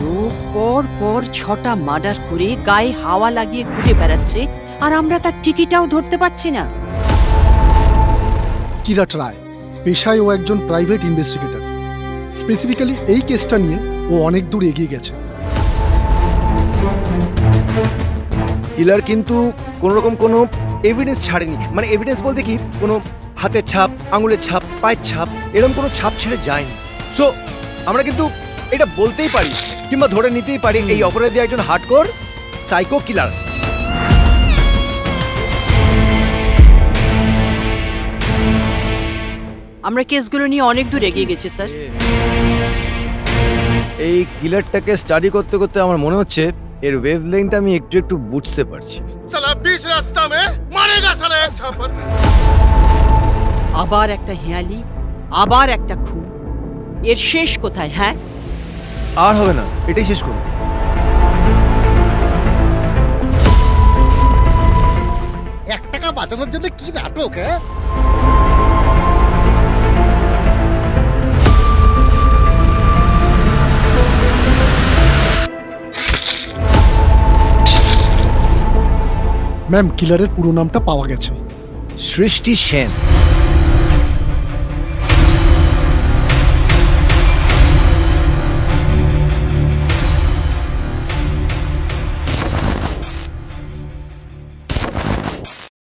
লোক পর পর 6টা মার্ডার করে গায়ে হাওয়া লাগিয়ে ঘুরে বেড়াচ্ছে, আর আমরা তার টিকিটাও ধরতে পারছি না। কিরাট রায় পেশায় ও একজন প্রাইভেট ইনভেস্টিগেটর। স্পেসিফিক্যালি এই কেসটা নিয়ে ও অনেক দূর এগিয়ে গেছে। কিলার কিন্তু কোনোরকম কোনো এভিডেন্স ছাড়েনি। মানে এভিডেন্স বলতে কি, কোনো হাতের ছাপ, আঙুলের ছাপ, পায়ের ছাপ, এরকম কোনো ছাপ ছেড়ে যায়নি। সো আমরা কিন্তু এটা বলতেই পারি কিংবা ধরে নিতেই পারি এই অপরাধী একজন হার্ডকোর সাইকো কিলার। আমরা কেসগুলো নিয়ে অনেক দূর এগিয়ে গেছি স্যার। এই কিলারটাকে স্টাডি করতে করতে আমার মনে হচ্ছে এর ওয়েভলেংথ আমি একটু একটু বুঝতে পারছি। সালা बीच रास्ता में मारेगा साला एक छापर। আবার একটা হেয়ালি, আবার একটা খুন, এর শেষ কোথায়? হ্যাঁ, আর হবে না, এটাই শেষ করুন। টাকা বাঁচানোর জন্য কি নাটক? ম্যাম, কিলারের পুরো নামটা পাওয়া গেছে। সৃষ্টি সেন।